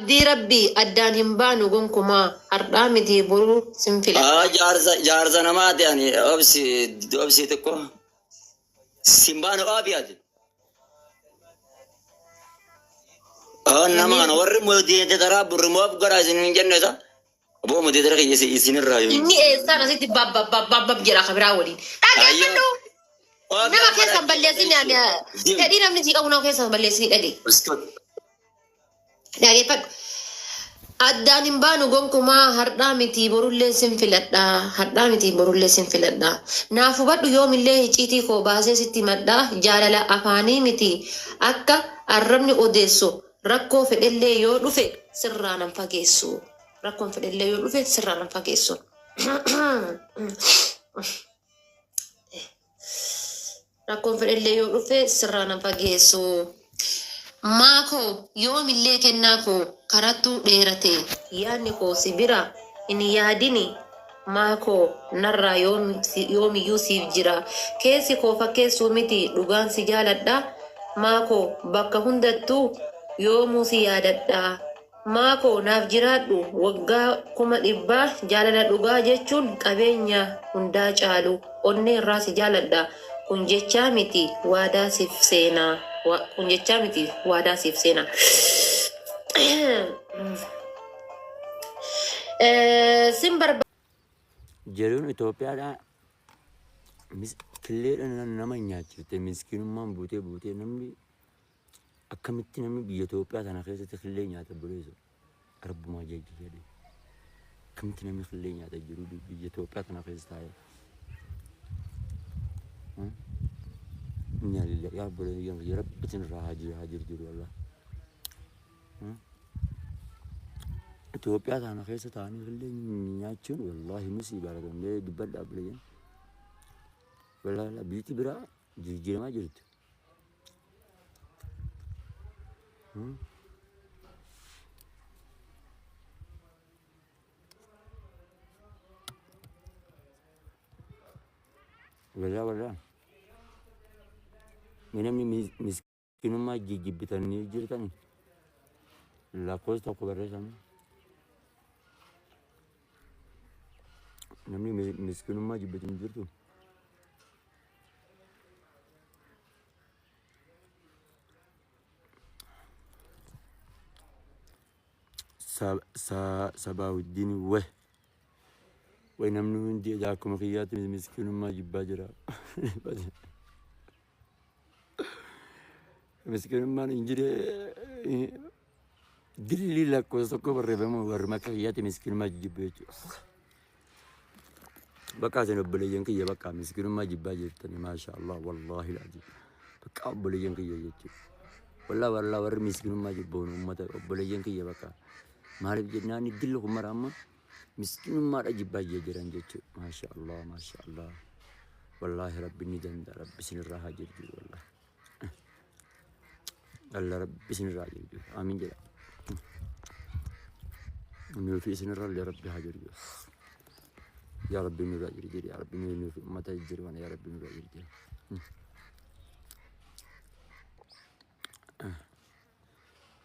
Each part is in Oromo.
دي ربي أدان همبانو قنكما أرقامتي برو سنفلا جارزة نمات يعني أبسي تكو سيمبانو أبيض نما أنا ورم مودي ترى برموب قرازين جنة أبو مودي ترى يسين الرأي إني إنسان زيت باب جرا خبرا ولين تاجي منو نما كيسا بلسين يعني تدي نمني تيجا وناو كيسا بلسين أدي تاجي فك أدان همبانو قنكما هرقامتي برو لسن فلدا هرقامتي برو لسن فلدا نافو بدو يوم اللي هجيتي كو باسي ستي مدا جالala أفاني متي أكا الرمني أوديسو ركو في اللي يو رفي سرانا فاقيسو ركو في اللي يو رفي سرانا فاقيسو ركو في اللي يو رفي سرانا فاقيسو ماكو يوم اللي كناكو كراتو ديرتي يعني كو سبرا إن ياديني ماكو نرى يوم يوسف جرا كيسي كو فكيسو متي دوغان سجالة ماكو بكا هندتو يوم سيادة ماكو ناف جرادو وغا كما إبا جالة دوغا جيچون قبينيا هندا جالو أني راس جالة kun jecha miti wadaa siif seenaa kun jecha miti wadaa siif seenaa sin barba جرون إثيوبيا ده كلير أنا نما نياتي مسكين ما بوتي نملي أكملت نملي بإثيوبيا أنا خيسة تخلي نياتي بريزو رب ما جاي جدي كملت نملي خلي نياتي جرودي بإثيوبيا أنا خيسة تاي نيالي يا بري يا رب بتنرا هاجر جرو الله إثيوبيا أنا خيسة تاني خلي نياتشون والله مصيبة لكن ده دبل أبليين ولا لا بيتي برا جري ما جرت ولا منامي مسكين ما جي بتاني جرتاني لا كوست أكو بريسان نامي مسكين ما جي بتاني جرتو سباو الدين وينامنون دي جاكم خيات مسكين ما جي باجرا مسكين ما نجري دليل لك وسكو بريبما ورما خيات مسكين ما جي بيجو بقى سنبليين كي بقى مسكين ما جي باجرتني ما شاء الله والله العظيم بقى بليين كي يجي والله ور مسكين ما جي بون امته بليين كي بقى مالك جناني دلكم مرامه مسكين ما أجيب باجي جران جتشو ما شاء الله والله ربي ندم ربي سن الراحة جرجي والله الله ربي سن الراحة جرجي آمين جل إنه في سن الراحة ربي هاجرجي يا ربي نور جرجي يا ربي نور في متى جرجي وانا يا ربي نور جرجي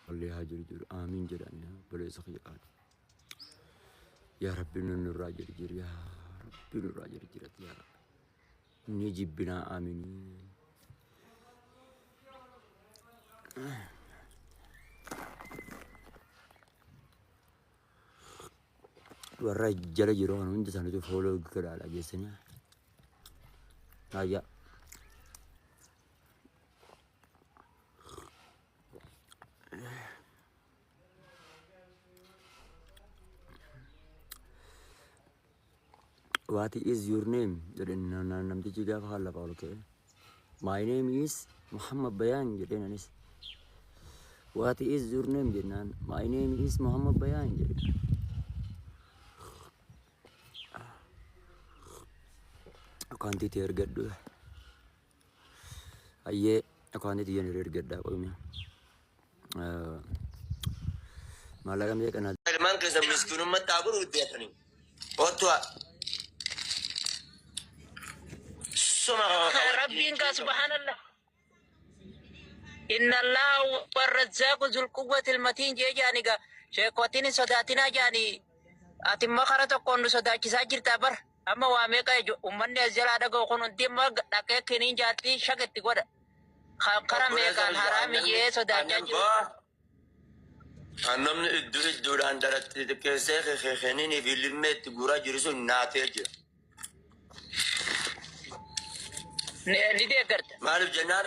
والله هاجرجي آمين جل أنا بلي سخي يا ربي نور راجل جري يا ربي نور راجل جري يا رب نجيب بنا آمين والرجال جيران وانت سنتو فولو كده على جسنا هيا What is your name? Namti juga kalah kalau ke. My name is Muhammad Bayan. Jadi nanis. What is your name? Jadi my name is Muhammad Bayan. Jadi. Aku nanti terged dulu. Aye, aku nanti dia terged dah kalau ni. Malah kami kan. Memang kerja miskin umat tabur udah tadi. Oh tua. ربك سبحان الله إن الله والرزاق ذو القوة المتين جيجانيكا sheekootiin sodaatinaa jaanii ati immoo kara tokkoon nu sodaachisaa jirtaa bar amma waa meeqa ummanni as jalaa dhaga'u kun hundi immoo dhaqee kiniin jaartii shakitti godha kara meeqaan haraami jee sodaachaa jiru. Namni idduudhaan daratti xiqqeessee keekeenii fi limmeetti guuraa jiru sun naatee jira. Ni deeggarta. Maaliif jennaan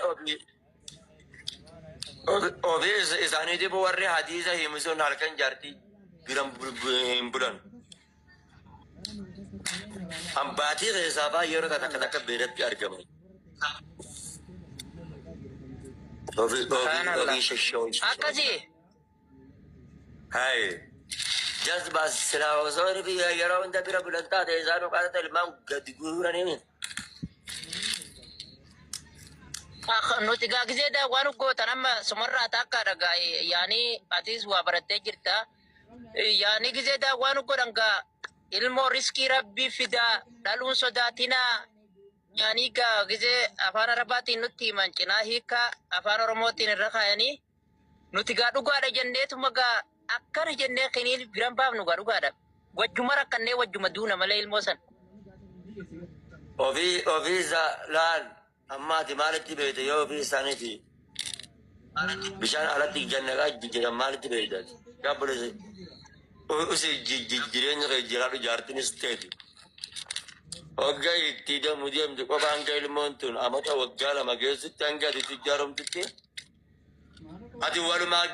ofii isaaniitiif warri hadiisa himu sun halkan jaartii biran hin bulan. Hambaatii keessaa fa'aa yeroo takka beelatti argaman. Ofii shashooyi. Akkasii. Hai. Jazba silaa osoo yeroo hunda bira bulan taate isaan uqaata ilmaan gadi guuranii. Nuti gaagizee daawwaan gootan amma sumarraa takka dhagaa yaani atis waa barattee jirta. Yaani gizee daawwaan godhan gaa ilmoo riskii rabbii fidaa dhaluun sodaatinaa. Yaani gaa gizee afaan arabaatiin nutti himan cinaa hiika afaan oromootiin irra kaayanii nuti gaa dhugaadha jenneetuma gaa akkana jennee kiniin biran baafnu gaa dhugaadha. Wajjuma rakkannee wajjuma duuna malee ilmoo san. Ofii isaa laal. Amma ati maalitti beekte yoo ofii isaaniiti bishaan alatti jannagaa jedhan maalitti beektaati. Gabbaleesse usi jireenya kee jiraadhu jaartinis teeti. Waggaa itti deemtu qofa hanga ilmoon tun amata waggaa lama keessatti hanga ati itti ijaaromtutti. Ati walumaa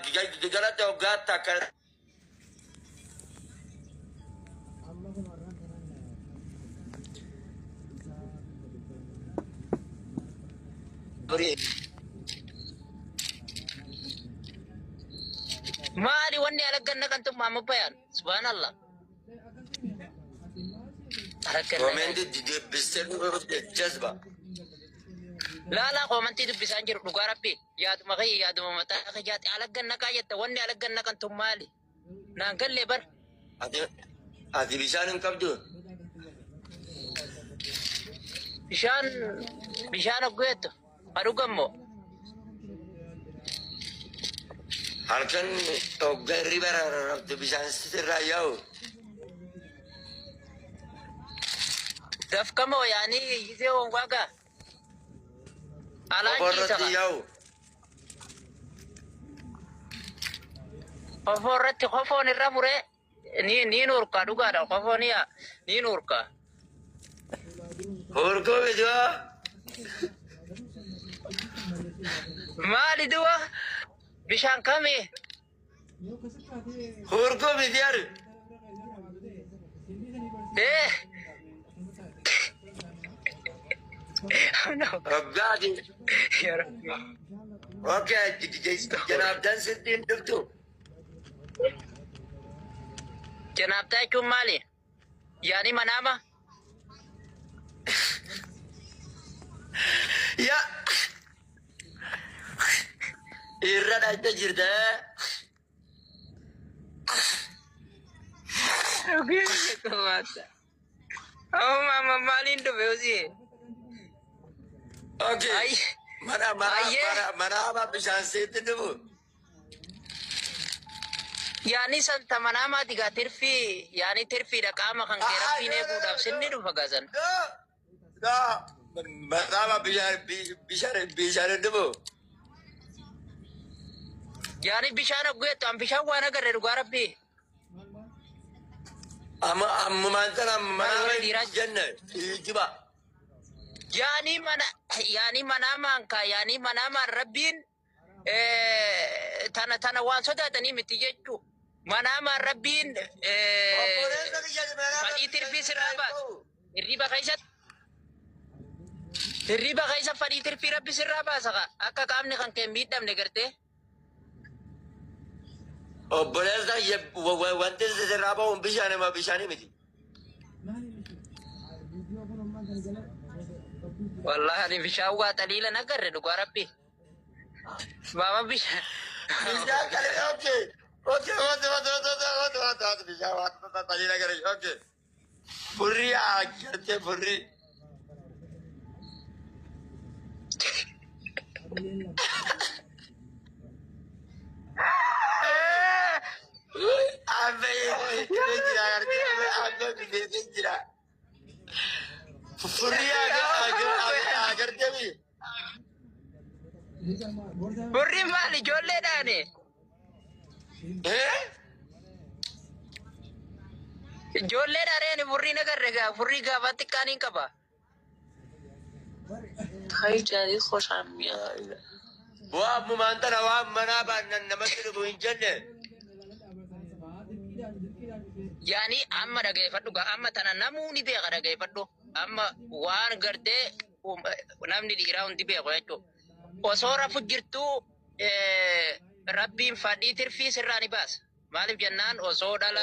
galatti waggaa takka. Maali wanni alagganna kan tumma amma bayan subhanallah. Koomenti deebistee jazba. Laalaa koomantii dubbisaan jiru dhugaa rabbi yaaduma kee yaaduma mataa kee jaati alagganna kaa jetta wanni alagganna kan tum maali naan gallee bar. Ati bishaan hin qabdu. Bishaan oggeettu adugammoo. Halkan hoggaa irri rabdu bishaan sirraa yaa'u. Dafkamoo yaani yizee wongwaagaa. Oborratti yaa'u. Kofoorratti kofoon irra muree ni nurka dhugaadha kofoon yaa ni nurka. Horkoo bidiwaa. Maali duwa bishaan kamii? Horkoo bidiyaaru. Hoggaati. Okay, janaabdaan sitti hin dhuftu. Janaabdaa jechuun maali? Yaani manaama? Ya. Irra dhaqxa jirta. Oh mama maaliin dhufe hojii? Okay. Mana bishaan sitti dhufu. Yaani santa manaama diga tirfii yaani tirfiidha qaama kan kee rabbiin eeguudhaaf sinni dhufa gaasan. Mana bishaan dhufu. Yaani bishaan oggeettu an bishaan waan agarre dhugaa rabbii. Ammumaan sana mana jenna jiba. Yaani manaamaan ka yaani manaamaan rabbiin tana waan sodaatanii miti jechuu. Manaamaan rabbiin fadhii tirfii sirraa baasa. Hirriba keessa fadhii tirfii rabbi sirraa baasa akka qaamni kan kee miidhamne gartee. Obboleessa wanti sirraa bahuun bishaanii miti. Wallahi ani bishaan waa xaliila nagarre dhugaa rabbi. Mama bishaan. Bishaan kale okay. Okay, bishaan waa xaliila nagarre okay. Furrii ajjarte furrii. Burri maali ijoolleedhaani? Ijoolleedhaan burri nagarre gaa burri gaafa xiqqaaniin qaba. Tayi jaanii khoshaan mi'a. Waa mumaanta na waan manaa baannan namatti dhufu hin jenne. Yaani amma dhaggeeffadhu gaa amma tana namuu ni beeka dhaggeeffadhu. Amma waan gartee namni dhiiraa hundi beeku jechuudha. Osoo rafu jirtuu rabbiin fadhii tirfii sirraa ni baasa. Maaliif jennaan osoo dhala